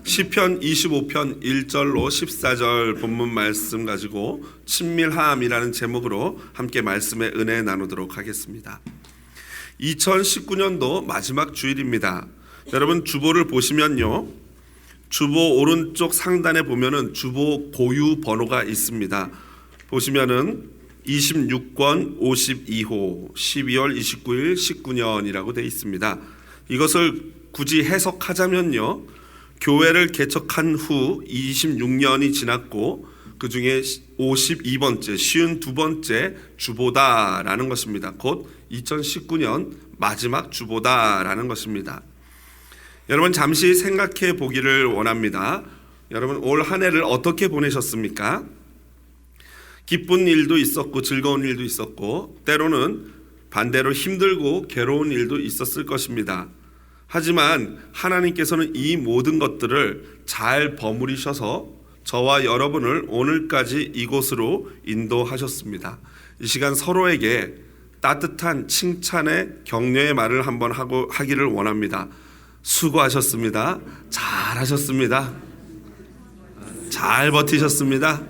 시편 25편 1절로 14절 본문 말씀 가지고 친밀함이라는 제목으로 함께 말씀의 은혜 나누도록 하겠습니다. 2019년도 마지막 주일입니다. 여러분 주보를 보시면요, 주보 오른쪽 상단에 보면은 주보 고유 번호가 있습니다. 보시면은 26권 52호 12월 29일 19년이라고 되어 있습니다. 이것을 굳이 해석하자면요, 교회를 개척한 후 26년이 지났고 그 중에 52번째, 52번째 주보다라는 것입니다. 곧 2019년 마지막 주보다라는 것입니다. 여러분 잠시 생각해 보기를 원합니다. 여러분 올 한 해를 어떻게 보내셨습니까? 기쁜 일도 있었고 즐거운 일도 있었고 때로는 반대로 힘들고 괴로운 일도 있었을 것입니다. 하지만 하나님께서는 이 모든 것들을 잘 버무리셔서 저와 여러분을 오늘까지 이곳으로 인도하셨습니다. 이 시간 서로에게 따뜻한 칭찬의 격려의 말을 한번 하기를 원합니다. 수고하셨습니다. 잘하셨습니다. 잘 버티셨습니다.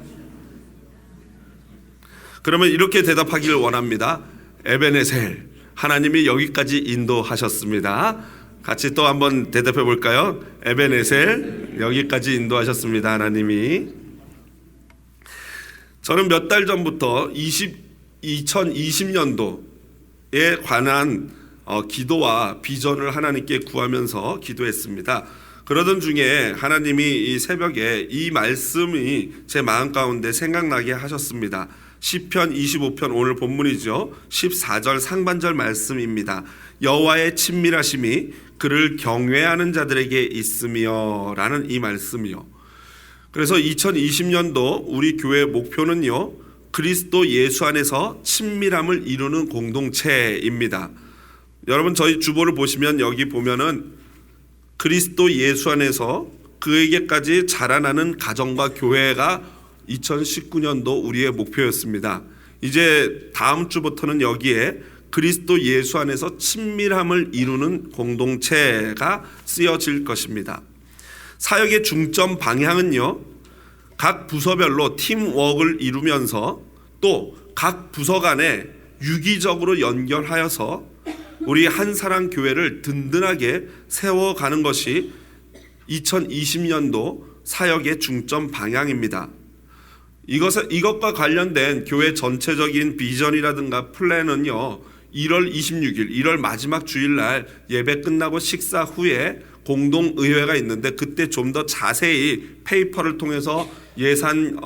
그러면 이렇게 대답하기를 원합니다. 에베네셀, 하나님이 여기까지 인도하셨습니다. 같이 또 한번 대답해 볼까요? 에베네셀, 여기까지 인도하셨습니다. 하나님이. 저는 몇 달 전부터 2020년도에 관한 기도와 비전을 하나님께 구하면서 기도했습니다. 그러던 중에 하나님이 이 새벽에 이 말씀이 제 마음 가운데 생각나게 하셨습니다. 시편 25편 오늘 본문이죠. 14절 상반절 말씀입니다. 여호와의 친밀하심이 그를 경외하는 자들에게 있으며 라는 이 말씀이요. 그래서 2020년도 우리 교회 목표는요, 그리스도 예수 안에서 친밀함을 이루는 공동체입니다. 여러분 저희 주보를 보시면 여기 보면은 그리스도 예수 안에서 그에게까지 자라나는 가정과 교회가 2019년도 우리의 목표였습니다. 이제 다음 주부터는 여기에 그리스도 예수 안에서 친밀함을 이루는 공동체가 쓰여질 것입니다. 사역의 중점 방향은요, 각 부서별로 팀워크를 이루면서 또 각 부서 간에 유기적으로 연결하여서 우리 한사랑 교회를 든든하게 세워가는 것이 2020년도 사역의 중점 방향입니다. 이것과 관련된 교회 전체적인 비전이라든가 플랜은요, 1월 26일, 1월 마지막 주일날 예배 끝나고 식사 후에 공동의회가 있는데 그때 좀 더 자세히 페이퍼를 통해서 예산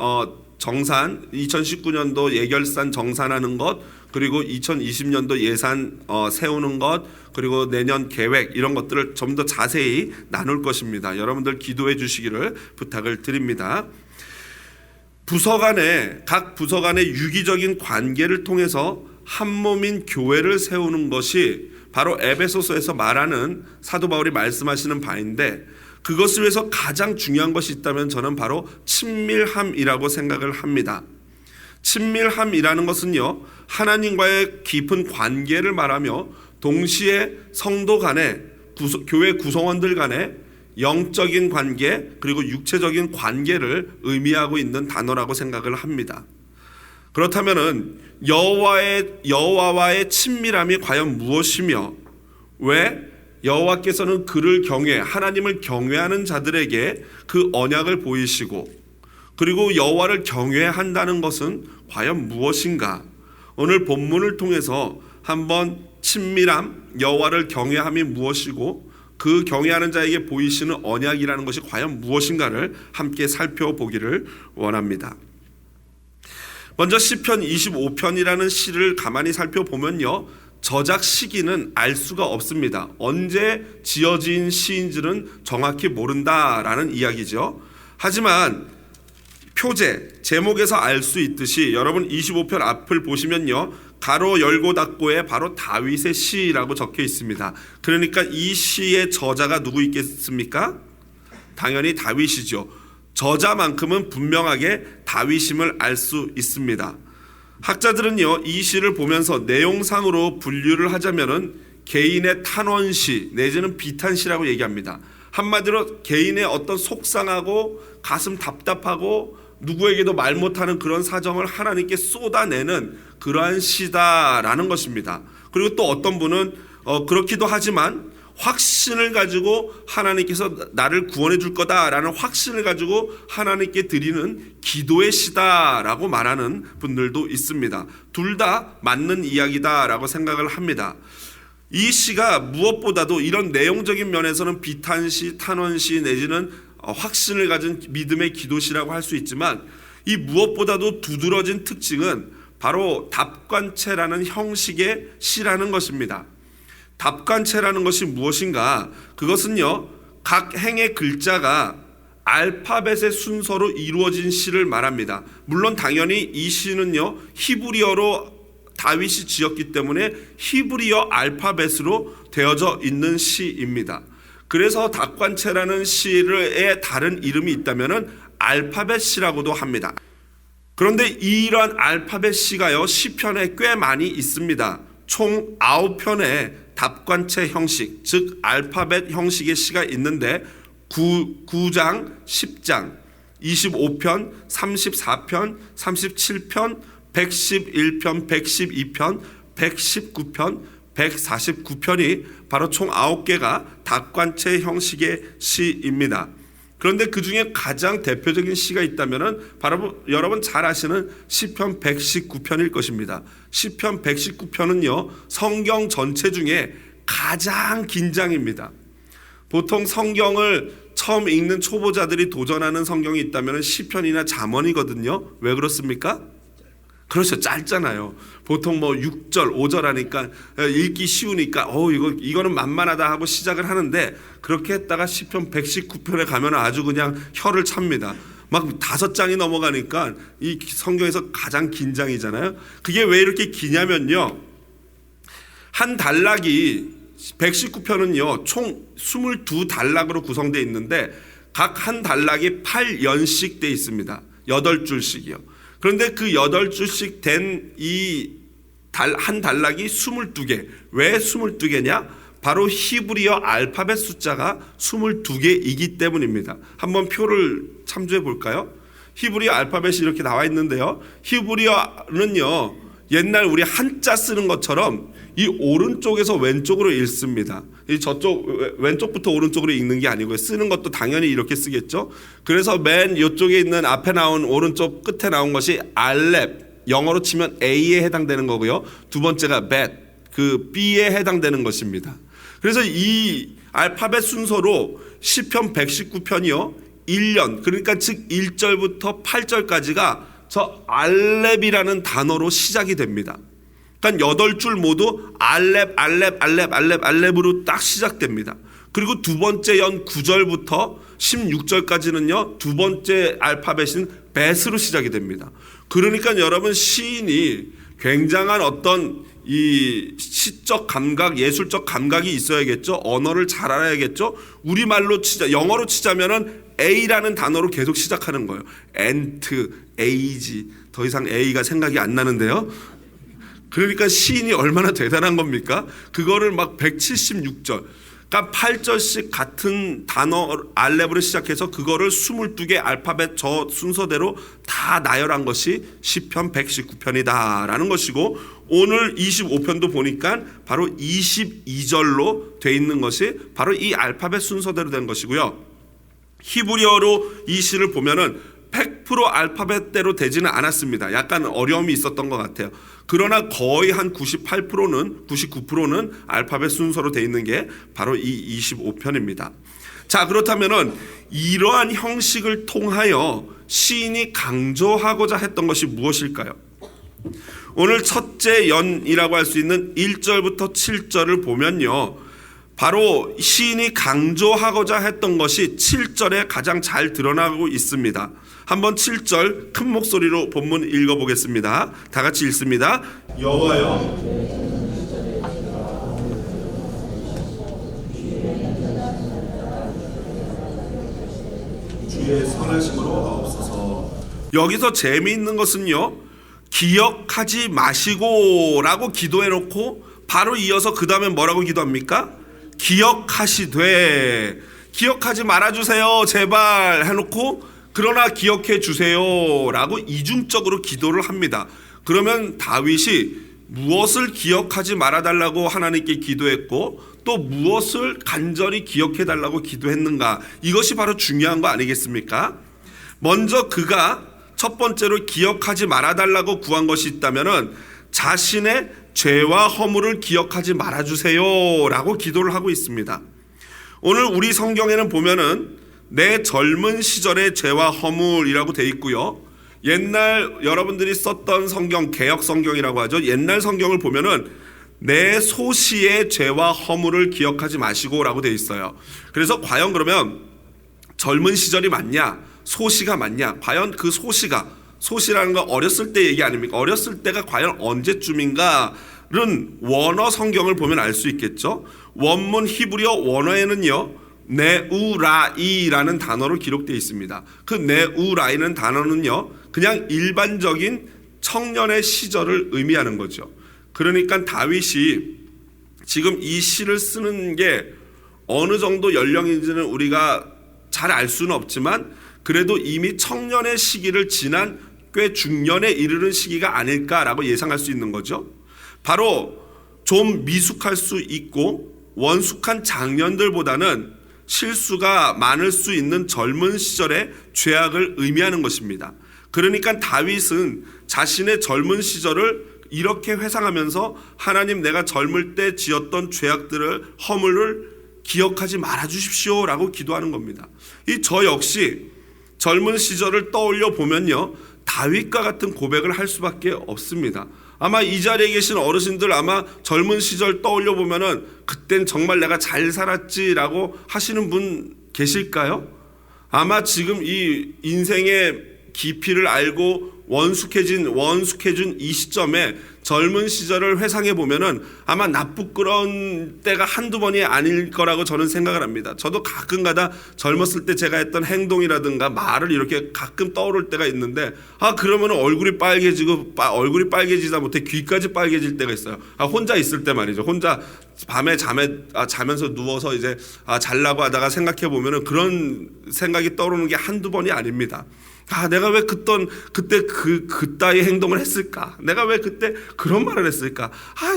정산, 2019년도 예결산 정산하는 것, 그리고 2020년도 예산 세우는 것, 그리고 내년 계획 이런 것들을 좀 더 자세히 나눌 것입니다. 여러분들 기도해 주시기를 부탁을 드립니다. 각 부서 간의 유기적인 관계를 통해서 한 몸인 교회를 세우는 것이 바로 에베소서에서 말하는 사도 바울이 말씀하시는 바인데, 그것을 위해서 가장 중요한 것이 있다면 저는 바로 친밀함이라고 생각을 합니다. 친밀함이라는 것은요, 하나님과의 깊은 관계를 말하며 동시에 성도 간에 교회 구성원들 간에 영적인 관계 그리고 육체적인 관계를 의미하고 있는 단어라고 생각을 합니다. 그렇다면은 여호와와의 친밀함이 과연 무엇이며 왜 여호와께서는 그를 하나님을 경외하는 자들에게 그 언약을 보이시고 그리고 여호와를 경외한다는 것은 과연 무엇인가? 오늘 본문을 통해서 한번 친밀함, 여호와를 경외함이 무엇이고 그 경외하는 자에게 보이시는 언약이라는 것이 과연 무엇인가를 함께 살펴보기를 원합니다. 먼저 시편 25편이라는 시를 가만히 살펴보면요, 저작 시기는 알 수가 없습니다. 언제 지어진 시인지는 정확히 모른다라는 이야기죠. 하지만 제목에서 알 수 있듯이 여러분 25편 앞을 보시면요, 가로 열고 닫고에 바로 다윗의 시라고 적혀 있습니다. 그러니까 이 시의 저자가 누구 있겠습니까? 당연히 다윗이죠. 저자만큼은 분명하게 다윗임을 알 수 있습니다. 학자들은요, 이 시를 보면서 내용상으로 분류를 하자면은 개인의 탄원시 내지는 비탄시라고 얘기합니다. 한마디로 개인의 어떤 속상하고 가슴 답답하고 누구에게도 말 못하는 그런 사정을 하나님께 쏟아내는 그러한 시다라는 것입니다. 그리고 또 어떤 분은 그렇기도 하지만 확신을 가지고 하나님께서 나를 구원해 줄 거다라는 확신을 가지고 하나님께 드리는 기도의 시다라고 말하는 분들도 있습니다. 둘 다 맞는 이야기다라고 생각을 합니다. 이 시가 무엇보다도 이런 내용적인 면에서는 비탄시, 탄원시 내지는 확신을 가진 믿음의 기도시라고 할 수 있지만 이 무엇보다도 두드러진 특징은 바로 답관체라는 형식의 시라는 것입니다. 답관체라는 것이 무엇인가? 그것은요, 각 행의 글자가 알파벳의 순서로 이루어진 시를 말합니다. 물론 당연히 이 시는요, 히브리어로 다윗이 지었기 때문에 히브리어 알파벳으로 되어져 있는 시입니다. 그래서 답관체라는 시의 다른 이름이 있다면은 알파벳 시라고도 합니다. 그런데 이러한 알파벳 시가요, 시편에 꽤 많이 있습니다. 총 9편의 답관체 형식, 즉 알파벳 형식의 시가 있는데 9장, 10장, 25편, 34편, 37편, 111편, 112편, 119편, 149편이 바로 총 9개가 답관체 형식의 시입니다. 그런데 그 중에 가장 대표적인 시가 있다면 바로 여러분 잘 아시는 시편 119편일 것입니다. 시편 119편은요, 성경 전체 중에 가장 긴 장입니다. 보통 성경을 처음 읽는 초보자들이 도전하는 성경이 있다면 시편이나 잠언이거든요. 왜 그렇습니까? 그렇죠. 짧잖아요. 보통 뭐 6절, 5절 하니까 읽기 쉬우니까 이거는 만만하다 하고 시작을 하는데 그렇게 했다가 시편 119편에 가면 아주 그냥 혀를 찹니다. 막 5장이 넘어가니까 이 성경에서 가장 긴 장이잖아요. 그게 왜 이렇게 기냐면요. 한 단락이 119편은요. 총 22단락으로 구성되어 있는데 각 한 단락이 8연씩 되어 있습니다. 8줄씩이요. 그런데 그 8줄씩 된 이 한 단락이 22개. 왜 22개냐? 바로 히브리어 알파벳 숫자가 22개이기 때문입니다. 한번 표를 참조해 볼까요? 히브리어 알파벳이 이렇게 나와 있는데요. 히브리어는요, 옛날 우리 한자 쓰는 것처럼 이 오른쪽에서 왼쪽으로 읽습니다. 이 저쪽 왼쪽부터 오른쪽으로 읽는 게 아니고요. 쓰는 것도 당연히 이렇게 쓰겠죠. 그래서 맨 이쪽에 있는 앞에 나온 오른쪽 끝에 나온 것이 알렙, 영어로 치면 A에 해당되는 거고요. 두 번째가 bet, 그 B에 해당되는 것입니다. 그래서 이 알파벳 순서로 시편 119편이요. 1년, 그러니까 즉 1절부터 8절까지가 저 알렙이라는 단어로 시작이 됩니다. 그러니까 8줄 모두 알렙으로 딱 시작됩니다. 그리고 두 번째 연 9절부터 16절까지는요, 두 번째 알파벳인 bet으로 시작이 됩니다. 그러니까 여러분 시인이 굉장한 어떤 이 시적 감각, 예술적 감각이 있어야겠죠. 언어를 잘 알아야겠죠. 우리말로 영어로 치자면은 A라는 단어로 계속 시작하는 거예요. ant, age. 더 이상 A가 생각이 안 나는데요. 그러니까 시인이 얼마나 대단한 겁니까? 그거를 막 176절, 그러니까 8절씩 같은 단어 알렙으로 시작해서 그거를 22개 알파벳 저 순서대로 다 나열한 것이 시편 119편이다라는 것이고, 오늘 25편도 보니까 바로 22절로 돼 있는 것이 바로 이 알파벳 순서대로 된 것이고요. 히브리어로 이 시를 보면은 100% 알파벳대로 되지는 않았습니다. 약간 어려움이 있었던 것 같아요. 그러나 거의 한 99%는 알파벳 순서로 되어 있는 게 바로 이 25편입니다. 자, 그렇다면은 이러한 형식을 통하여 시인이 강조하고자 했던 것이 무엇일까요? 오늘 첫째 연이라고 할 수 있는 1절부터 7절을 보면요, 바로 시인이 강조하고자 했던 것이 7절에 가장 잘 드러나고 있습니다. 한번 7절 큰 목소리로 본문 읽어보겠습니다. 다 같이 읽습니다. 여호와여, 주의 선하심으로 하옵소서. 여기서 재미있는 것은요, 기억하지 마시고라고 기도해놓고 바로 이어서 그 다음에 뭐라고 기도합니까? 기억하시되. 기억하지 말아주세요 제발 해놓고 그러나 기억해 주세요 라고 이중적으로 기도를 합니다. 그러면 다윗이 무엇을 기억하지 말아달라고 하나님께 기도했고 또 무엇을 간절히 기억해 달라고 기도했는가, 이것이 바로 중요한 거 아니겠습니까? 먼저 그가 첫 번째로 기억하지 말아달라고 구한 것이 있다면 자신의 죄와 허물을 기억하지 말아주세요 라고 기도를 하고 있습니다. 오늘 우리 성경에는 보면은 내 젊은 시절의 죄와 허물이라고 돼 있고요, 옛날 여러분들이 썼던 성경, 개역 성경이라고 하죠. 옛날 성경을 보면은 내 소시의 죄와 허물을 기억하지 마시고 라고 돼 있어요. 그래서 과연 그러면 젊은 시절이 맞냐, 소시가 맞냐? 과연 그 소시라는 건 어렸을 때 얘기 아닙니까? 어렸을 때가 과연 언제쯤인가는 원어 성경을 보면 알 수 있겠죠. 원문 히브리어 원어에는요 네우라이라는 단어로 기록되어 있습니다. 그 네우라이는 단어는요 그냥 일반적인 청년의 시절을 의미하는 거죠. 그러니까 다윗이 지금 이 시를 쓰는 게 어느 정도 연령인지는 우리가 잘 알 수는 없지만 그래도 이미 청년의 시기를 지난 꽤 중년에 이르는 시기가 아닐까라고 예상할 수 있는 거죠. 바로 좀 미숙할 수 있고 원숙한 장년들보다는 실수가 많을 수 있는 젊은 시절의 죄악을 의미하는 것입니다. 그러니까 다윗은 자신의 젊은 시절을 이렇게 회상하면서 하나님, 내가 젊을 때 지었던 죄악들을, 허물을 기억하지 말아 주십시오 라고 기도하는 겁니다. 이 저 역시 젊은 시절을 떠올려 보면요 다윗과 같은 고백을 할 수밖에 없습니다. 아마 이 자리에 계신 어르신들 아마 젊은 시절 떠올려 보면은 그땐 정말 내가 잘 살았지라고 하시는 분 계실까요? 아마 지금 이 인생의 깊이를 알고 원숙해진 이 시점에 젊은 시절을 회상해 보면은 아마 나쁘끄러운 때가 한두 번이 아닐 거라고 저는 생각을 합니다. 저도 가끔가다 젊었을 때 제가 했던 행동이라든가 말을 이렇게 가끔 떠오를 때가 있는데 그러면은 얼굴이 빨개지다 못해 귀까지 빨개질 때가 있어요. 혼자 있을 때 말이죠. 혼자 밤에 자면서 누워서 이제 잘라고 하다가 생각해 보면은 그런 생각이 떠오르는 게 한두 번이 아닙니다. 내가 왜 그때 그따위 행동을 했을까? 내가 왜 그때 그런 말을 했을까?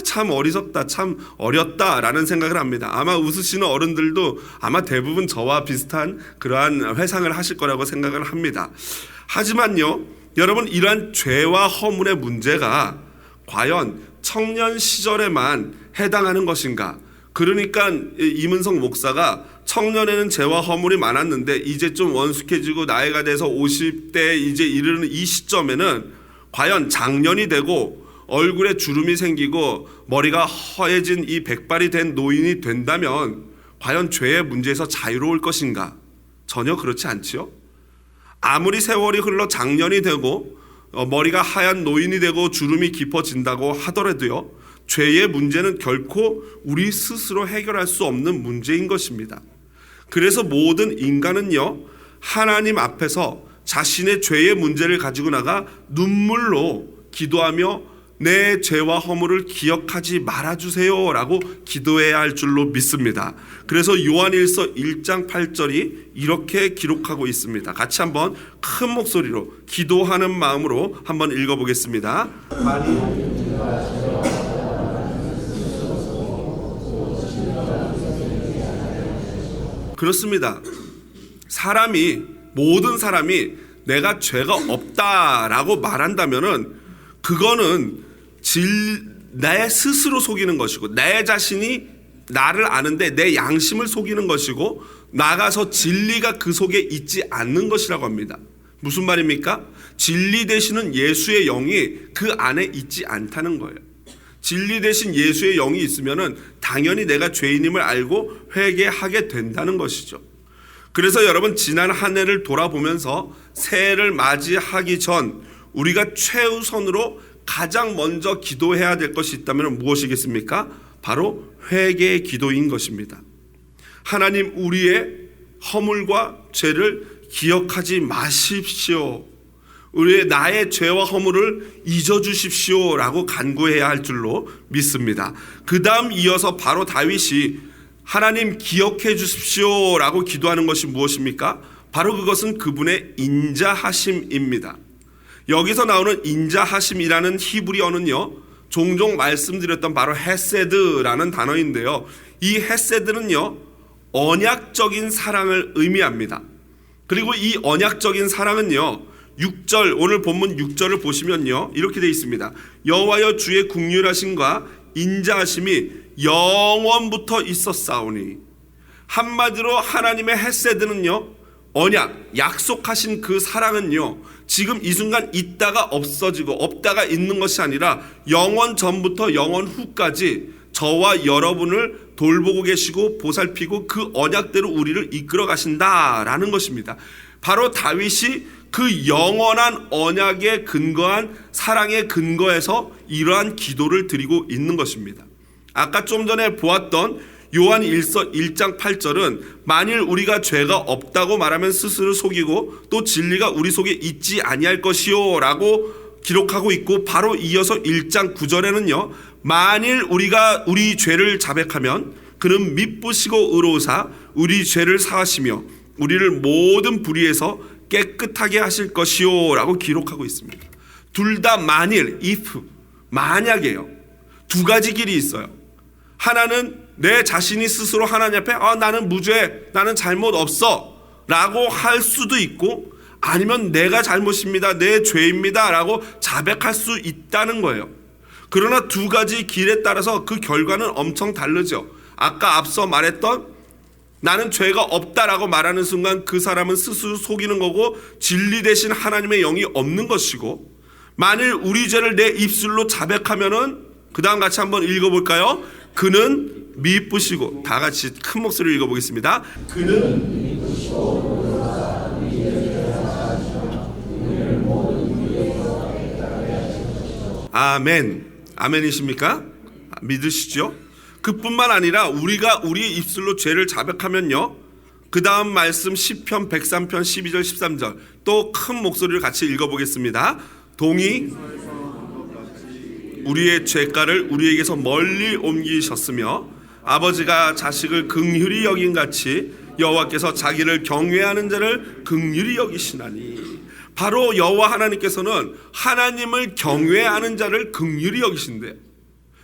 참 어리석다, 참 어렸다라는 생각을 합니다. 아마 웃으시는 어른들도 아마 대부분 저와 비슷한 그러한 회상을 하실 거라고 생각을 합니다. 하지만요, 여러분, 이러한 죄와 허물의 문제가 과연 청년 시절에만 해당하는 것인가? 그러니까 이문석 목사가 청년에는 죄와 허물이 많았는데 이제 좀 원숙해지고 나이가 돼서 50대 이제 이르는 이 시점에는 과연 장년이 되고 얼굴에 주름이 생기고 머리가 허해진 이 백발이 된 노인이 된다면 과연 죄의 문제에서 자유로울 것인가? 전혀 그렇지 않지요. 아무리 세월이 흘러 장년이 되고 머리가 하얀 노인이 되고 주름이 깊어진다고 하더라도요, 죄의 문제는 결코 우리 스스로 해결할 수 없는 문제인 것입니다. 그래서 모든 인간은요 하나님 앞에서 자신의 죄의 문제를 가지고 나가 눈물로 기도하며 내 죄와 허물을 기억하지 말아주세요 라고 기도해야 할 줄로 믿습니다. 그래서 요한일서 1장 8절이 이렇게 기록하고 있습니다. 같이 한번 큰 목소리로 기도하는 마음으로 한번 읽어보겠습니다. 그렇습니다. 모든 사람이 내가 죄가 없다라고 말한다면은 그거는 내 스스로 속이는 것이고 내 자신이 나를 아는데 내 양심을 속이는 것이고 나가서 진리가 그 속에 있지 않는 것이라고 합니다. 무슨 말입니까? 진리 되시는 예수의 영이 그 안에 있지 않다는 거예요. 진리 되신 예수의 영이 있으면은 당연히 내가 죄인임을 알고 회개하게 된다는 것이죠. 그래서 여러분, 지난 한 해를 돌아보면서 새해를 맞이하기 전 우리가 최우선으로 가장 먼저 기도해야 될 것이 있다면 무엇이겠습니까? 바로 회개의 기도인 것입니다. 하나님, 우리의 허물과 죄를 기억하지 마십시오. 나의 죄와 허물을 잊어주십시오 라고 간구해야 할 줄로 믿습니다. 그 다음 이어서 바로 다윗이 하나님 기억해 주십시오라고 기도하는 것이 무엇입니까? 바로 그것은 그분의 인자하심입니다. 여기서 나오는 인자하심이라는 히브리어는요, 종종 말씀드렸던 바로 헤세드라는 단어인데요, 이 헤세드는요 언약적인 사랑을 의미합니다. 그리고 이 언약적인 사랑은요 6절, 오늘 본문 6절을 보시면요 이렇게 되어 있습니다. 여호와여 주의 긍휼하심과 인자하심이 영원부터 있었사오니. 한마디로 하나님의 헤세드는요, 언약, 약속하신 그 사랑은요 지금 이 순간 있다가 없어지고 없다가 있는 것이 아니라 영원 전부터 영원 후까지 저와 여러분을 돌보고 계시고 보살피고 그 언약대로 우리를 이끌어 가신다라는 것입니다. 바로 다윗이 그 영원한 언약에 근거한 사랑의 근거에서 이러한 기도를 드리고 있는 것입니다. 아까 좀 전에 보았던 요한 1장 8절은 만일 우리가 죄가 없다고 말하면 스스로 속이고 또 진리가 우리 속에 있지 아니할 것이요 라고 기록하고 있고, 바로 이어서 1장 9절에는요 만일 우리가 우리 죄를 자백하면 그는 미쁘시고 의로우사 우리 죄를 사하시며 우리를 모든 불의에서 깨끗하게 하실 것이요 라고 기록하고 있습니다. 둘 다 만일, if, 만약이에요. 두 가지 길이 있어요. 하나는 내 자신이 스스로 하나님 앞에 나는 무죄, 나는 잘못 없어 라고 할 수도 있고, 아니면 내가 잘못입니다, 내 죄입니다 라고 자백할 수 있다는 거예요. 그러나 두 가지 길에 따라서 그 결과는 엄청 다르죠. 아까 앞서 말했던 나는 죄가 없다라고 말하는 순간 그 사람은 스스로 속이는 거고 진리 대신 하나님의 영이 없는 것이고, 만일 우리 죄를 내 입술로 자백하면은 그 다음 같이 한번 읽어볼까요? 그는 미쁘시고, 다 같이 큰 목소리로 읽어보겠습니다. 그는 미쁘시고 아멘. 아멘이십니까? 믿으시죠? 그뿐만 아니라 우리가 우리 입술로 죄를 자백하면요, 그 다음 말씀 시편 103편 12절 13절 또 큰 목소리를 같이 읽어보겠습니다. 동이 우리의 죄가를 우리에게서 멀리 옮기셨으며 아버지가 자식을 긍휼히 여긴 같이 여호와께서 자기를 경외하는 자를 긍휼히 여기시나니. 바로 여호와 하나님께서는 하나님을 경외하는 자를 긍휼히 여기신대요.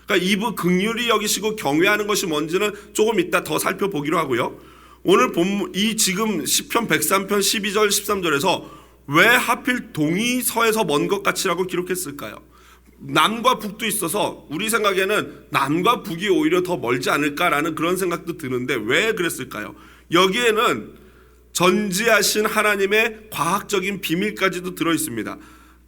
그러니까 이부 긍휼히 여기시고 경외하는 것이 뭔지는 조금 이따 더 살펴보기로 하고요. 오늘 본문 이 지금 시편 103편 12절 13절에서 왜 하필 동이 서에서 먼 것 같이라고 기록했을까요? 남과 북도 있어서 우리 생각에는 남과 북이 오히려 더 멀지 않을까라는 그런 생각도 드는데 왜 그랬을까요? 여기에는 전지하신 하나님의 과학적인 비밀까지도 들어 있습니다.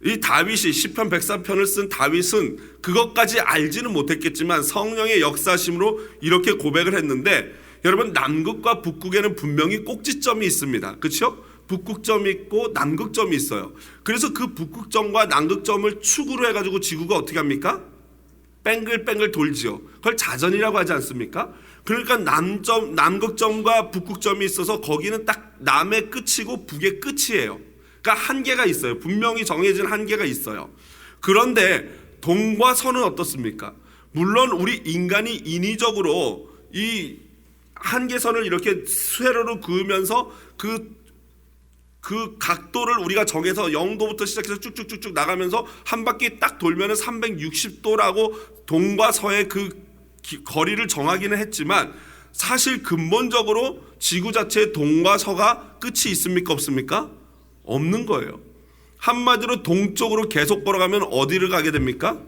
이 다윗이 시편 103편을 쓴 다윗은 그것까지 알지는 못했겠지만 성령의 역사심으로 이렇게 고백을 했는데, 여러분 남극과 북극에는 분명히 꼭지점이 있습니다. 그렇죠? 북극점이 있고 남극점이 있어요. 그래서 그 북극점과 남극점을 축으로 해가지고 지구가 어떻게 합니까? 뺑글뺑글 돌지요. 그걸 자전이라고 하지 않습니까? 그러니까 남극점과 북극점이 있어서 거기는 딱 남의 끝이고 북의 끝이에요. 그러니까 한계가 있어요. 분명히 정해진 한계가 있어요. 그런데 동과 서는 어떻습니까? 물론 우리 인간이 인위적으로 이 한계선을 이렇게 세로로 그으면서 그 각도를 우리가 정해서 0도부터 시작해서 쭉쭉쭉쭉 나가면서 한 바퀴 딱 돌면은 360도라고 동과 서의 그 거리를 정하기는 했지만, 사실 근본적으로 지구 자체의 동과 서가 끝이 있습니까? 없습니까? 없는 거예요. 한마디로 동쪽으로 계속 걸어가면 어디를 가게 됩니까?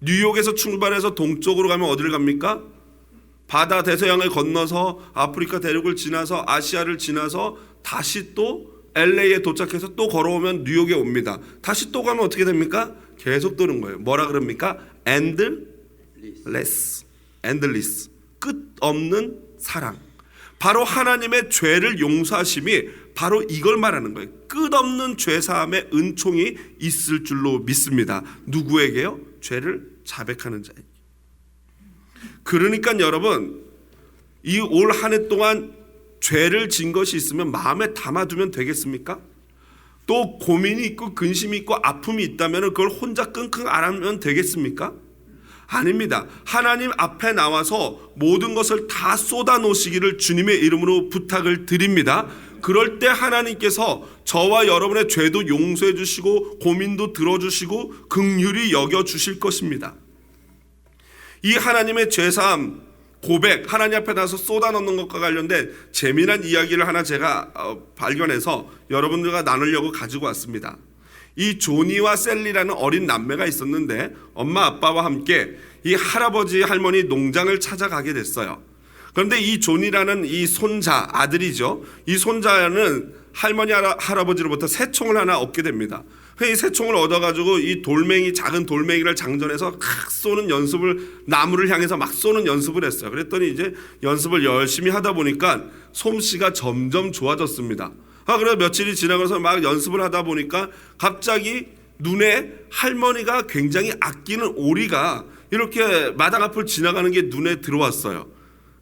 뉴욕에서 출발해서 동쪽으로 가면 어디를 갑니까? 바다 대서양을 건너서 아프리카 대륙을 지나서 아시아를 지나서 다시 또 LA에 도착해서 또 걸어오면 뉴욕에 옵니다. 다시 또 가면 어떻게 됩니까? 계속 도는 거예요. 뭐라 그럽니까? endless. 끝없는 사랑. 바로 하나님의 죄를 용서하심이 바로 이걸 말하는 거예요. 끝없는 죄사함의 은총이 있을 줄로 믿습니다. 누구에게요? 죄를 자백하는 자에게. 그러니까 여러분, 이 올 한 해 동안 죄를 진 것이 있으면 마음에 담아두면 되겠습니까? 또 고민이 있고 근심이 있고 아픔이 있다면 그걸 혼자 끙끙 앓으면 되겠습니까? 아닙니다. 하나님 앞에 나와서 모든 것을 다 쏟아 놓으시기를 주님의 이름으로 부탁을 드립니다. 그럴 때 하나님께서 저와 여러분의 죄도 용서해 주시고 고민도 들어주시고 긍휼히 여겨주실 것입니다. 이 하나님의 죄사함 고백, 하나님 앞에 나서 쏟아넣는 것과 관련된 재미난 이야기를 하나 제가 발견해서 여러분들과 나누려고 가지고 왔습니다. 이 조니와 셀리라는 어린 남매가 있었는데 엄마 아빠와 함께 이 할아버지 할머니 농장을 찾아가게 됐어요. 그런데 이 조니라는 이 손자, 아들이죠. 이 손자는 할머니 할아버지로부터 새총을 하나 얻게 됩니다. 이 새총을 얻어가지고 이 돌멩이, 작은 돌멩이를 장전해서 막 쏘는 연습을, 나무를 향해서 막 쏘는 연습을 했어요. 그랬더니 이제 연습을 열심히 하다 보니까 솜씨가 점점 좋아졌습니다. 그래서 며칠이 지나가서 막 연습을 하다 보니까 갑자기 눈에 할머니가 굉장히 아끼는 오리가 이렇게 마당 앞을 지나가는 게 눈에 들어왔어요.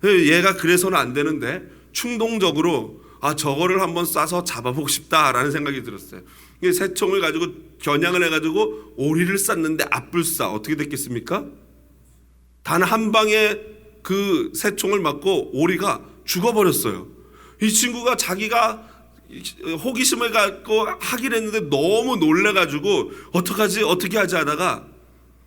얘가 그래서는 안 되는데 충동적으로 저거를 한번 쏴서 잡아보고 싶다라는 생각이 들었어요. 새총을 가지고 겨냥을 해가지고 오리를 쐈는데 앞불싸 어떻게 됐겠습니까? 단 한 방에 그 새총을 맞고 오리가 죽어버렸어요. 이 친구가 자기가 호기심을 갖고 하긴 했는데 너무 놀래가지고 어떻게 하지 하다가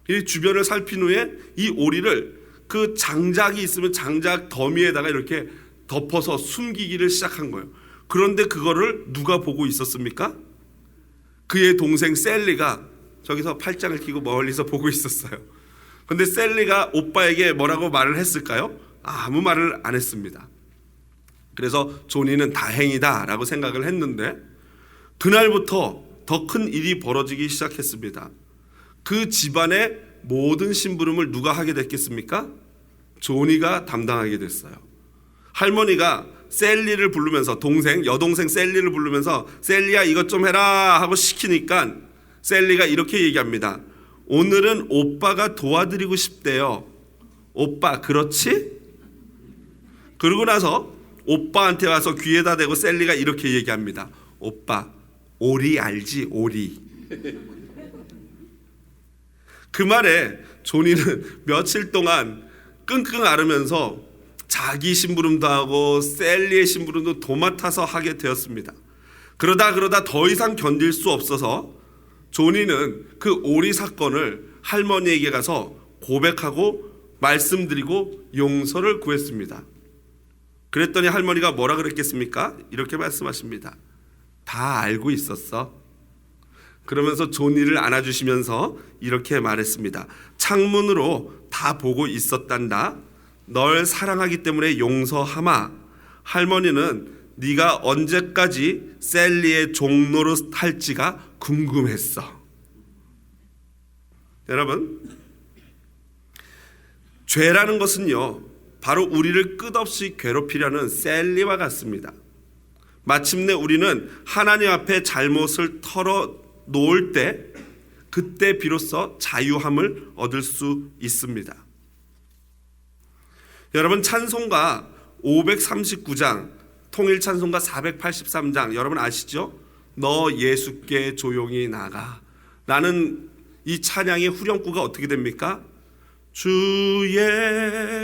이 주변을 살핀 후에 이 오리를 그 장작이 있으면 장작 더미에다가 이렇게 덮어서 숨기기를 시작한 거예요. 그런데 그거를 누가 보고 있었습니까? 그의 동생 셀리가 저기서 팔짱을 끼고 멀리서 보고 있었어요. 그런데 셀리가 오빠에게 뭐라고 말을 했을까요? 아무 말을 안 했습니다. 그래서 조니는 다행이다 라고 생각을 했는데 그날부터 더 큰 일이 벌어지기 시작했습니다. 그 집안의 모든 심부름을 누가 하게 됐겠습니까? 조니가 담당하게 됐어요. 할머니가 셀리를 부르면서 여동생 셀리를 부르면서 셀리야 이것 좀 해라 하고 시키니까 셀리가 이렇게 얘기합니다. 오늘은 오빠가 도와드리고 싶대요. 오빠 그렇지? 그러고 나서 오빠한테 와서 귀에다 대고 셀리가 이렇게 얘기합니다. 오빠 오리 알지? 오리. 그 말에 조니는 며칠 동안 끙끙 앓으면서 자기 심부름도 하고 셀리의 심부름도 도맡아서 하게 되었습니다. 그러다 더 이상 견딜 수 없어서 조니는 그 오리 사건을 할머니에게 가서 고백하고 말씀드리고 용서를 구했습니다. 그랬더니 할머니가 뭐라 그랬겠습니까? 이렇게 말씀하십니다. 다 알고 있었어. 그러면서 조니를 안아주시면서 이렇게 말했습니다. 창문으로 다 보고 있었단다. 널 사랑하기 때문에 용서하마. 할머니는 네가 언제까지 셀리의 종노릇 할지가 궁금했어. 여러분, 죄라는 것은요 바로 우리를 끝없이 괴롭히려는 셀리와 같습니다. 마침내 우리는 하나님 앞에 잘못을 털어놓을 때 그때 비로소 자유함을 얻을 수 있습니다. 여러분, 찬송가 539장, 통일 찬송가 483장 여러분 아시죠? 너 예수께 조용히 나가 라는 이 찬양의 후렴구가 어떻게 됩니까? 주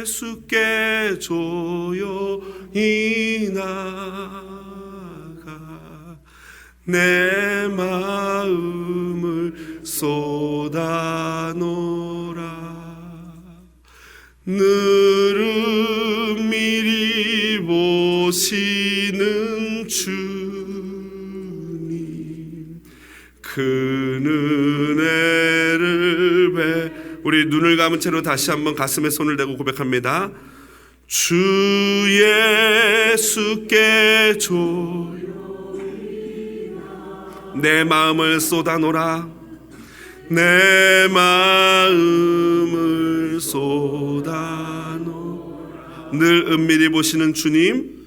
예수께 조용히 나가 내 마음을 쏟아놓으라 느릅미리 보시는 주님 큰 은혜를 우리 눈을 감은 채로 다시 한번 가슴에 손을 대고 고백합니다. 주 예수께 조용히 내 마음을 쏟아놓으라 내 마음을 쏟아놓으라 늘 은밀히 보시는 주님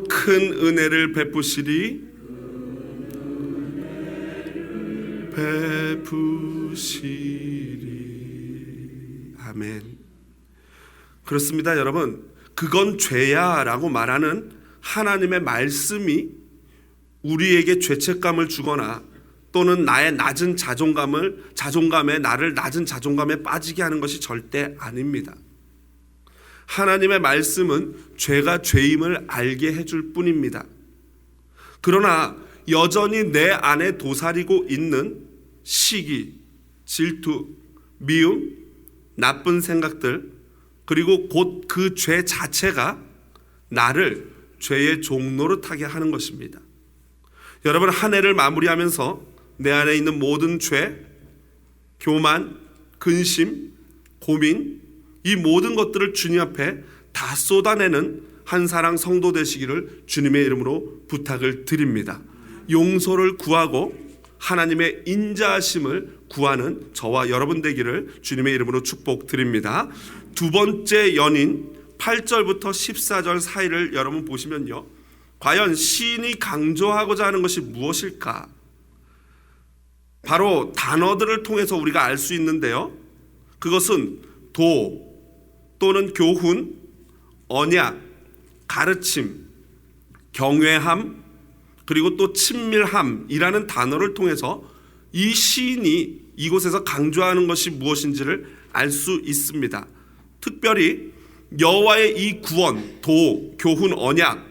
큰 은혜를 베푸시리 아멘. 그렇습니다 여러분. 그건 죄야 라고 말하는 하나님의 말씀이 우리에게 죄책감을 주거나 또는 나의 낮은 자존감에 나를 낮은 자존감에 빠지게 하는 것이 절대 아닙니다. 하나님의 말씀은 죄가 죄임을 알게 해줄 뿐입니다. 그러나 여전히 내 안에 도사리고 있는 시기, 질투, 미움, 나쁜 생각들, 그리고 곧 그 죄 자체가 나를 죄의 종노릇하게 하는 것입니다. 여러분, 한 해를 마무리하면서 내 안에 있는 모든 죄, 교만, 근심, 고민, 이 모든 것들을 주님 앞에 다 쏟아내는 한사랑 성도 되시기를 주님의 이름으로 부탁을 드립니다. 용서를 구하고 하나님의 인자하심을 구하는 저와 여러분 되기를 주님의 이름으로 축복드립니다. 두 번째 연인 8절부터 14절 사이를 여러분 보시면요, 과연 시인이 강조하고자 하는 것이 무엇일까? 바로 단어들을 통해서 우리가 알 수 있는데요, 그것은 도 또는 교훈, 언약, 가르침, 경외함, 그리고 또 친밀함이라는 단어를 통해서 이 시인이 이곳에서 강조하는 것이 무엇인지를 알 수 있습니다. 특별히 여호와의 이 구원, 도, 교훈, 언약,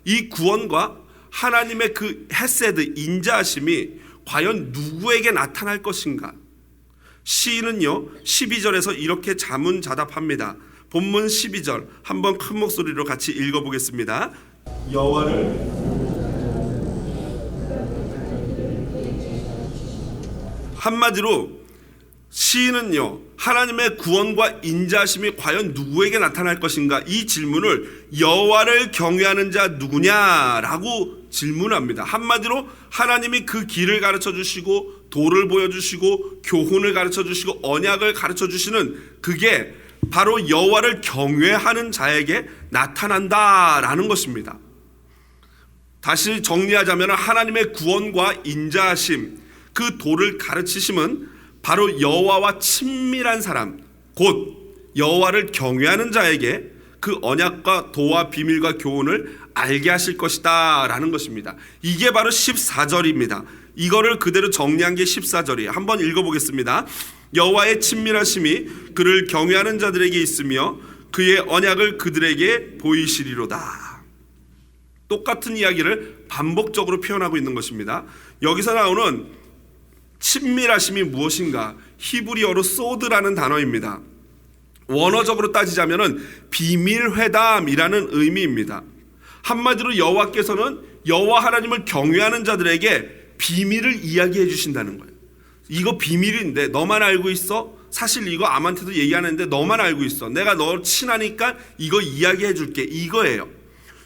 이 구원과 하나님의 그 헤세드, 인자하심이 과연 누구에게 나타날 것인가? 시인은요 12절에서 이렇게 자문자답합니다. 본문 12절 한번 큰 목소리로 같이 읽어보겠습니다. 여호와를 한마디로 시인은요 하나님의 구원과 인자하심이 과연 누구에게 나타날 것인가, 이 질문을 여호와를 경외하는 자 누구냐라고 질문합니다. 한마디로 하나님이 그 길을 가르쳐 주시고 도를 보여주시고 교훈을 가르쳐 주시고 언약을 가르쳐 주시는 그게 바로 여호와를 경외하는 자에게 나타난다라는 것입니다. 다시 정리하자면 하나님의 구원과 인자하심, 그 도를 가르치심은 바로 여호와와 친밀한 사람, 곧 여호와를 경외하는 자에게 그 언약과 도와 비밀과 교훈을 알게 하실 것이다 라는 것입니다. 이게 바로 14절입니다. 이거를 그대로 정리한 게 14절이에요. 한번 읽어보겠습니다. 여호와의 친밀하심이 그를 경외하는 자들에게 있으며 그의 언약을 그들에게 보이시리로다. 똑같은 이야기를 반복적으로 표현하고 있는 것입니다. 여기서 나오는 친밀하심이 무엇인가? 히브리어로 소드라는 단어입니다. 원어적으로 따지자면 비밀회담이라는 의미입니다. 한마디로 여호와께서는 여호와 하나님을 경외하는 자들에게 비밀을 이야기해 주신다는 거예요. 이거 비밀인데 너만 알고 있어? 사실 이거 아무한테도 얘기 안 했는데 너만 알고 있어. 내가 너 친하니까 이거 이야기해 줄게, 이거예요.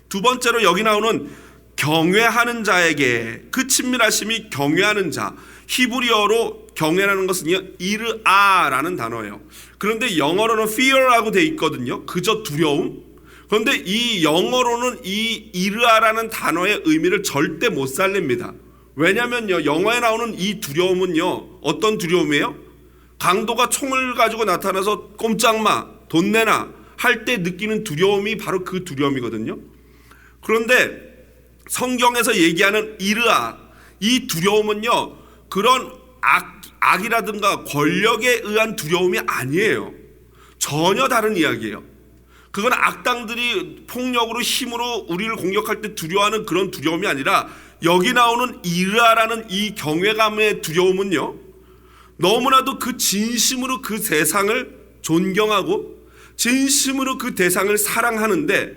두 번째로 여기 나오는 경외하는 자에게, 그 친밀하심이 경외하는 자, 히브리어로 경외라는 것은요 이르아라는 단어예요. 그런데 영어로는 fear라고 돼 있거든요. 그저 두려움. 그런데 이 영어로는 이 이르아라는 단어의 의미를 절대 못 살립니다. 왜냐면요 영어에 나오는 이 두려움은요 어떤 두려움이에요? 강도가 총을 가지고 나타나서 꼼짝마, 돈 내놔 할 때 느끼는 두려움이 바로 그 두려움이거든요. 그런데 성경에서 얘기하는 이르아, 이 두려움은요 그런 악이라든가 권력에 의한 두려움이 아니에요. 전혀 다른 이야기예요. 그건 악당들이 폭력으로 힘으로 우리를 공격할 때 두려워하는 그런 두려움이 아니라, 여기 나오는 이르아라는 이 경외감의 두려움은요 너무나도 그 진심으로 그 세상을 존경하고 진심으로 그 대상을 사랑하는데,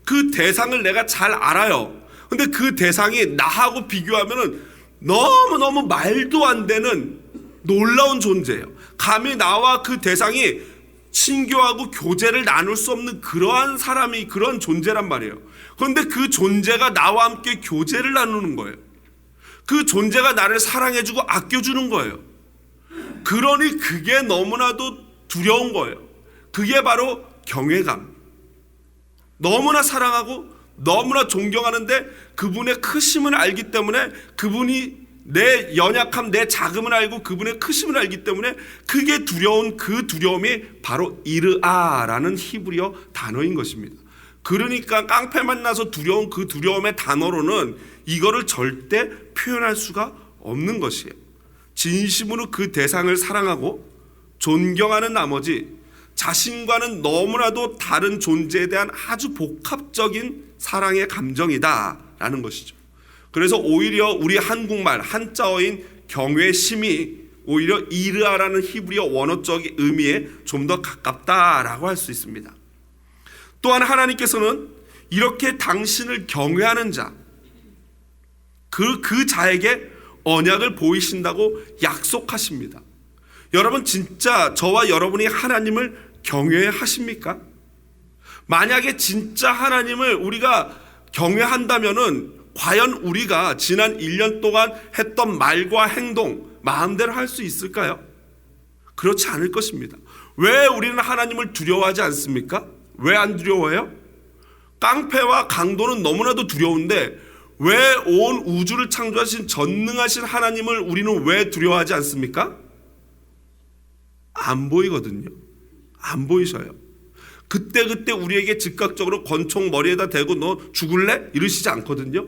그 대상을 내가 잘 알아요. 근데 그 대상이 나하고 비교하면은 너무너무 말도 안 되는 놀라운 존재예요. 감히 나와 그 대상이 친교하고 교제를 나눌 수 없는 그러한 사람이, 그런 존재란 말이에요. 그런데 그 존재가 나와 함께 교제를 나누는 거예요. 그 존재가 나를 사랑해주고 아껴주는 거예요. 그러니 그게 너무나도 두려운 거예요. 그게 바로 경외감. 너무나 사랑하고 너무나 존경하는데 그분의 크심을 알기 때문에, 그분이 내 연약함, 내 작음을 알고 그분의 크심을 알기 때문에 그게 두려운 그 두려움이 바로 이르아라는 히브리어 단어인 것입니다. 그러니까 깡패 만나서 두려운 그 두려움의 단어로는 이거를 절대 표현할 수가 없는 것이에요. 진심으로 그 대상을 사랑하고 존경하는 나머지 자신과는 너무나도 다른 존재에 대한 아주 복합적인 사랑의 감정이다라는 것이죠. 그래서 오히려 우리 한국말 한자어인 경외심이 오히려 이르아라는 히브리어 원어적 의미에 좀 더 가깝다라고 할 수 있습니다. 또한 하나님께서는 이렇게 당신을 경외하는 자, 그 자에게 언약을 보이신다고 약속하십니다. 여러분, 진짜 저와 여러분이 하나님을 경외하십니까? 만약에 진짜 하나님을 우리가 경외한다면은 과연 우리가 지난 1년 동안 했던 말과 행동 마음대로 할 수 있을까요? 그렇지 않을 것입니다. 왜 우리는 하나님을 두려워하지 않습니까? 왜 안 두려워해요? 깡패와 강도는 너무나도 두려운데 왜 온 우주를 창조하신 전능하신 하나님을 우리는 왜 두려워하지 않습니까? 안 보이거든요. 안 보이셔요. 그때 우리에게 즉각적으로 권총 머리에다 대고 너 죽을래? 이러시지 않거든요.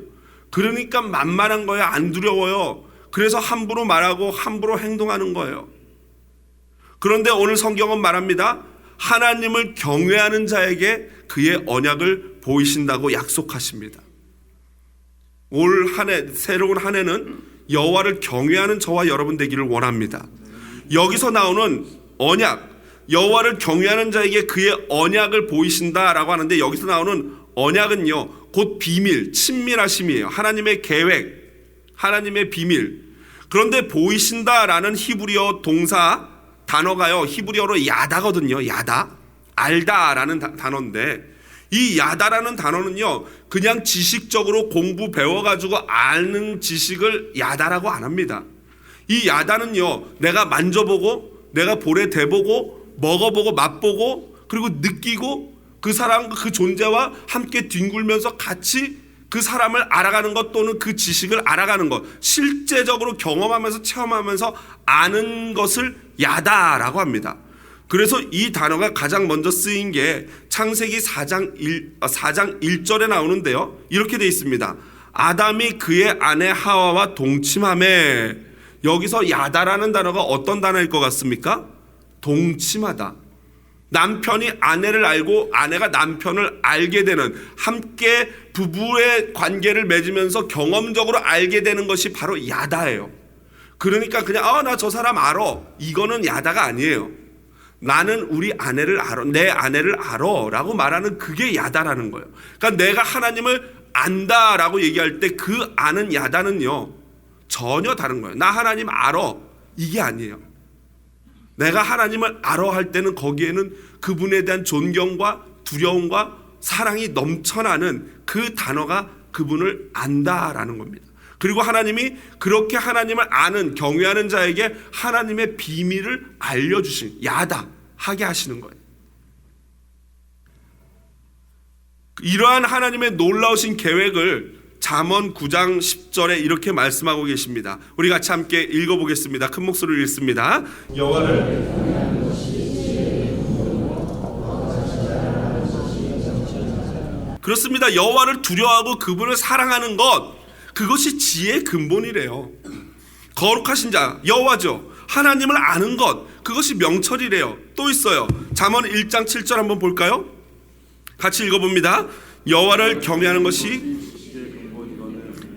그러니까 만만한 거예요. 안 두려워요. 그래서 함부로 말하고 함부로 행동하는 거예요. 그런데 오늘 성경은 말합니다. 하나님을 경외하는 자에게 그의 언약을 보이신다고 약속하십니다. 올 한 해, 새로운 한 해는 여호와를 경외하는 저와 여러분 되기를 원합니다. 여기서 나오는 언약, 여호와를 경외하는 자에게 그의 언약을 보이신다라고 하는데 여기서 나오는 언약은요, 곧 비밀, 친밀하심이에요. 하나님의 계획, 하나님의 비밀. 그런데 보이신다라는 히브리어 동사 단어가요, 히브리어로 야다거든요. 야다, 알다라는 단어인데 이 야다라는 단어는요, 그냥 지식적으로 공부 배워가지고 아는 지식을 야다라고 안 합니다. 이 야다는요, 내가 만져보고 내가 볼에 대보고 먹어보고 맛보고 그리고 느끼고 그 사람 그 존재와 함께 뒹굴면서 같이 그 사람을 알아가는 것 또는 그 지식을 알아가는 것, 실제적으로 경험하면서 체험하면서 아는 것을 야다라고 합니다. 그래서 이 단어가 가장 먼저 쓰인 게 창세기 4장 1절에 나오는데요. 이렇게 되어 있습니다. 아담이 그의 아내 하와와 동침하매. 여기서 야다라는 단어가 어떤 단어일 것 같습니까? 동침하다. 남편이 아내를 알고 아내가 남편을 알게 되는, 함께 부부의 관계를 맺으면서 경험적으로 알게 되는 것이 바로 야다예요. 그러니까 그냥 나 저 사람 알아, 이거는 야다가 아니에요. 나는 우리 아내를 알아, 내 아내를 알아 라고 말하는 그게 야다라는 거예요. 그러니까 내가 하나님을 안다라고 얘기할 때 그 아는 야다는요, 전혀 다른 거예요. 나 하나님 알아, 이게 아니에요. 내가 하나님을 알아 할 때는 거기에는 그분에 대한 존경과 두려움과 사랑이 넘쳐나는 그 단어가 그분을 안다라는 겁니다. 그리고 하나님이 그렇게 하나님을 아는, 경외하는 자에게 하나님의 비밀을 알려주신, 야다하게 하시는 거예요. 이러한 하나님의 놀라우신 계획을 잠언 9장 10절에 이렇게 말씀하고 계십니다. 우리 같이 함께 읽어보겠습니다. 큰 목소리로 읽습니다. 그렇습니다. 여호와를 두려워하고 그분을 사랑하는 것, 그것이 지혜의 근본이래요. 거룩하신 자, 여호와죠. 하나님을 아는 것, 그것이 명철이래요. 또 있어요. 잠언 1장 7절 한번 볼까요? 같이 읽어봅니다. 여호와를 경외하는 것이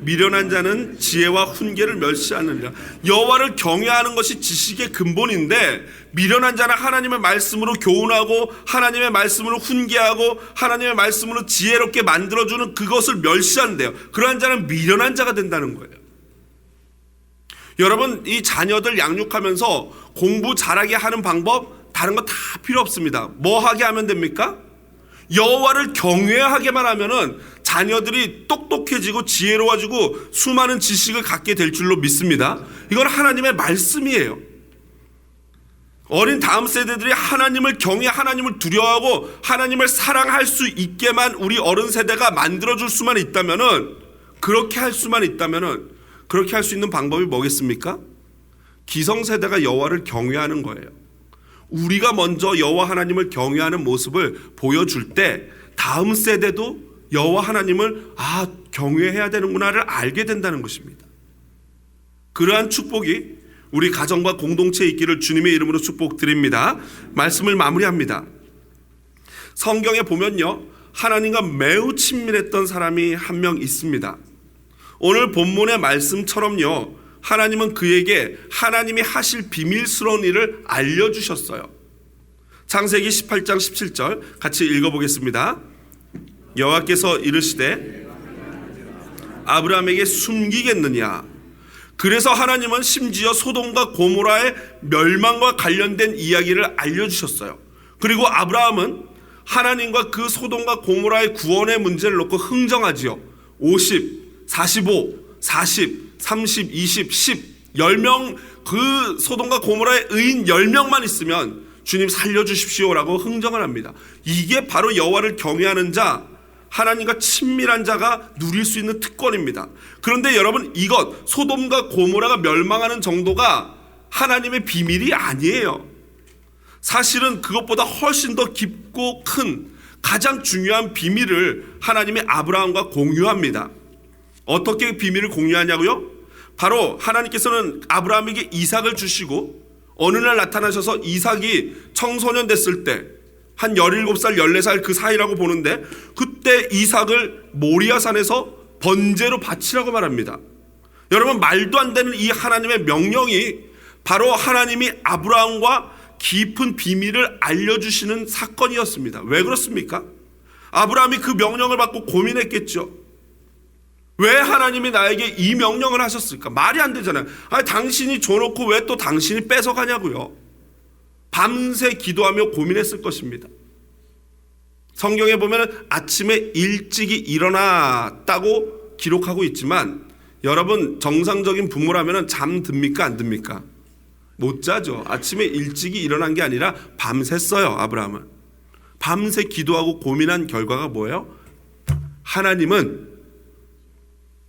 미련한 자는 지혜와 훈계를 멸시하느니라. 여호와를 경외하는 것이 지식의 근본인데 미련한 자는 하나님의 말씀으로 교훈하고 하나님의 말씀으로 훈계하고 하나님의 말씀으로 지혜롭게 만들어주는 그것을 멸시한대요. 그러한 자는 미련한 자가 된다는 거예요. 여러분, 이 자녀들 양육하면서 공부 잘하게 하는 방법 다른 거 다 필요 없습니다. 뭐 하게 하면 됩니까? 여호와를 경외하게만 하면은 자녀들이 똑똑해지고 지혜로워지고 수많은 지식을 갖게 될 줄로 믿습니다. 이건 하나님의 말씀이에요. 어린 다음 세대들이 하나님을 경외, 하나님을 두려워하고 하나님을 사랑할 수 있게만 우리 어른 세대가 만들어줄 수만 있다면은, 그렇게 할 수만 있다면은, 그렇게 할 수 있는 방법이 뭐겠습니까? 기성세대가 여호와를 경외하는 거예요. 우리가 먼저 여호와 하나님을 경외하는 모습을 보여줄 때 다음 세대도 여호와 하나님을 경외해야 되는구나를 알게 된다는 것입니다. 그러한 축복이 우리 가정과 공동체에 있기를 주님의 이름으로 축복드립니다. 말씀을 마무리합니다. 성경에 보면요, 하나님과 매우 친밀했던 사람이 한 명 있습니다. 오늘 본문의 말씀처럼요, 하나님은 그에게 하나님이 하실 비밀스러운 일을 알려주셨어요. 창세기 18장 17절 같이 읽어보겠습니다. 여호와께서 이르시되 아브라함에게 숨기겠느냐. 그래서 하나님은 심지어 소돔과 고모라의 멸망과 관련된 이야기를 알려주셨어요. 그리고 아브라함은 하나님과 그 소돔과 고모라의 구원의 문제를 놓고 흥정하지요. 50, 45, 40, 30, 20, 10, 10명, 그 소돔과 고모라의 의인 10명만 있으면 주님 살려주십시오라고 흥정을 합니다. 이게 바로 여호와를 경외하는 자, 하나님과 친밀한 자가 누릴 수 있는 특권입니다. 그런데 여러분, 이것 소돔과 고모라가 멸망하는 정도가 하나님의 비밀이 아니에요. 사실은 그것보다 훨씬 더 깊고 큰 가장 중요한 비밀을 하나님이 아브라함과 공유합니다. 어떻게 비밀을 공유하냐고요? 바로 하나님께서는 아브라함에게 이삭을 주시고 어느 날 나타나셔서 이삭이 청소년 됐을 때 한 17살, 14살 그 사이라고 보는데, 그때 이삭을 모리아산에서 번제로 바치라고 말합니다. 여러분, 말도 안 되는 이 하나님의 명령이 바로 하나님이 아브라함과 깊은 비밀을 알려주시는 사건이었습니다. 왜 그렇습니까? 아브라함이 그 명령을 받고 고민했겠죠. 왜 하나님이 나에게 이 명령을 하셨을까? 말이 안 되잖아요. 당신이 줘놓고 왜 또 당신이 뺏어가냐고요. 밤새 기도하며 고민했을 것입니다. 성경에 보면 아침에 일찍이 일어났다고 기록하고 있지만, 여러분, 정상적인 부모라면 잠듭니까? 안 듭니까? 못 자죠. 아침에 일찍이 일어난 게 아니라 밤샜어요. 아브라함은 밤새 기도하고 고민한 결과가 뭐예요? 하나님은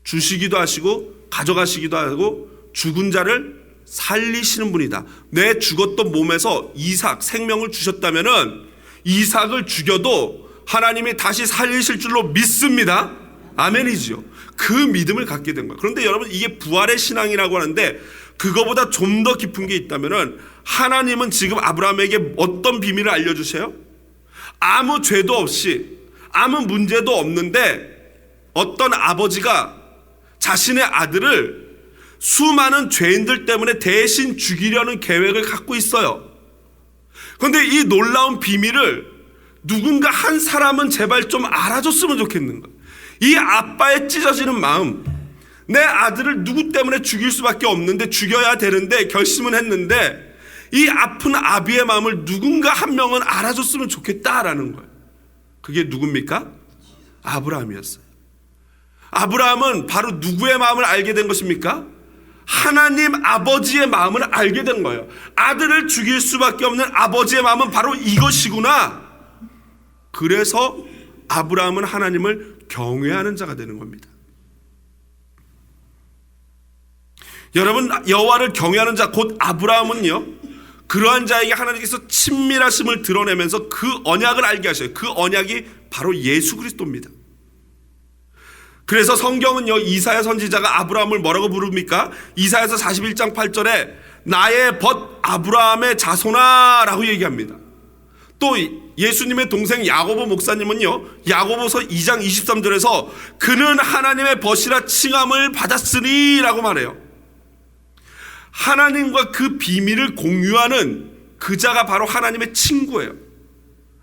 주시기도 하시고 가져가시기도 하고 죽은 자를 살리시는 분이다. 내 죽었던 몸에서 이삭 생명을 주셨다면은 이삭을 죽여도 하나님이 다시 살리실 줄로 믿습니다. 아멘이지요. 그 믿음을 갖게 된 거예요. 그런데 여러분, 이게 부활의 신앙이라고 하는데 그거보다 좀 더 깊은 게 있다면은, 하나님은 지금 아브라함에게 어떤 비밀을 알려주세요? 아무 죄도 없이 아무 문제도 없는데 어떤 아버지가 자신의 아들을 수많은 죄인들 때문에 대신 죽이려는 계획을 갖고 있어요. 그런데 이 놀라운 비밀을 누군가 한 사람은 제발 좀 알아줬으면 좋겠는 거예요. 이 아빠의 찢어지는 마음, 내 아들을 누구 때문에 죽일 수밖에 없는데, 죽여야 되는데 결심은 했는데, 이 아픈 아비의 마음을 누군가 한 명은 알아줬으면 좋겠다라는 거예요. 그게 누굽니까? 아브라함이었어요. 아브라함은 바로 누구의 마음을 알게 된 것입니까? 하나님 아버지의 마음을 알게 된 거예요. 아들을 죽일 수밖에 없는 아버지의 마음은 바로 이것이구나. 그래서 아브라함은 하나님을 경외하는 자가 되는 겁니다. 여러분, 여호와를 경외하는 자, 곧 아브라함은요, 그러한 자에게 하나님께서 친밀하심을 드러내면서 그 언약을 알게 하셔요. 그 언약이 바로 예수 그리스도입니다. 그래서 성경은요, 이사야 선지자가 아브라함을 뭐라고 부릅니까? 이사야서 41장 8절에 나의 벗 아브라함의 자손아 라고 얘기합니다. 또 예수님의 동생 야고보 목사님은요, 야고보서 2장 23절에서 그는 하나님의 벗이라 칭함을 받았으니 라고 말해요. 하나님과 그 비밀을 공유하는 그 자가 바로 하나님의 친구예요.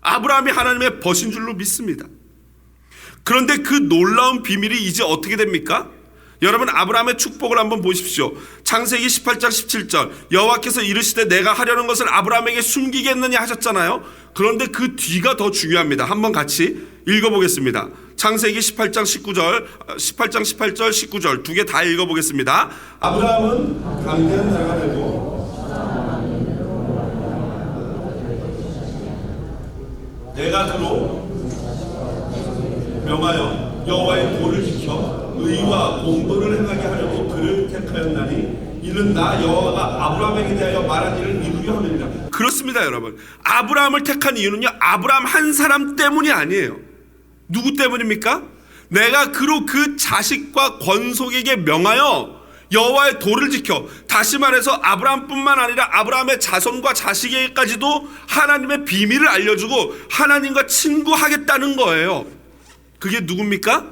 아브라함이 하나님의 벗인 줄로 믿습니다. 그런데 그 놀라운 비밀이 이제 어떻게 됩니까? 여러분, 아브라함의 축복을 한번 보십시오. 창세기 18장 17절 여호와께서 이르시되 내가 하려는 것을 아브라함에게 숨기겠느냐 하셨잖아요. 그런데 그 뒤가 더 중요합니다. 한번 같이 읽어보겠습니다. 창세기 18장 18절 19절 두 개 다 읽어보겠습니다. 아브라함은 강대한 자가 되고 내가 그로 명하여 여호와의 도를 지켜 의와 공도를 행하게 하려고 그를 택하였나니 이는 나 여호와가 아브라함에게 대하여 말한 일을 이루려 함이니라. 그렇습니다. 여러분, 아브라함을 택한 이유는요, 아브라함 한 사람 때문이 아니에요. 누구 때문입니까? 내가 그로 그 자식과 권속에게 명하여 여호와의 도를 지켜, 다시 말해서 아브라함뿐만 아니라 아브라함의 자손과 자식에게까지도 하나님의 비밀을 알려주고 하나님과 친구하겠다는 거예요. 그게 누굽니까?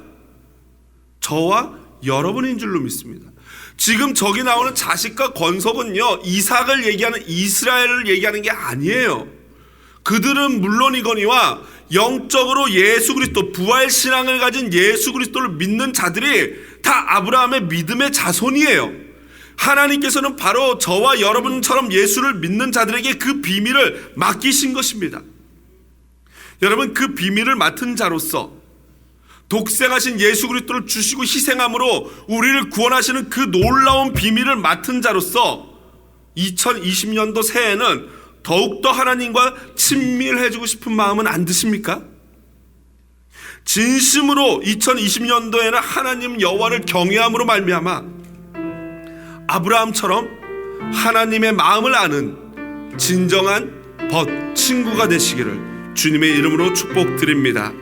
저와 여러분인 줄로 믿습니다. 지금 저기 나오는 자식과 권속은요, 이삭을 얘기하는, 이스라엘을 얘기하는 게 아니에요. 그들은 물론이거니와 영적으로 예수 그리스도, 부활 신앙을 가진 예수 그리스도를 믿는 자들이 다 아브라함의 믿음의 자손이에요. 하나님께서는 바로 저와 여러분처럼 예수를 믿는 자들에게 그 비밀을 맡기신 것입니다. 여러분, 그 비밀을 맡은 자로서, 독생하신 예수 그리스도를 주시고 희생함으로 우리를 구원하시는 그 놀라운 비밀을 맡은 자로서 2020년도 새해에는 더욱더 하나님과 친밀해지고 싶은 마음은 안 드십니까? 진심으로 2020년도에는 하나님 여호와를 경외함으로 말미암아 아브라함처럼 하나님의 마음을 아는 진정한 친구가 되시기를 주님의 이름으로 축복드립니다.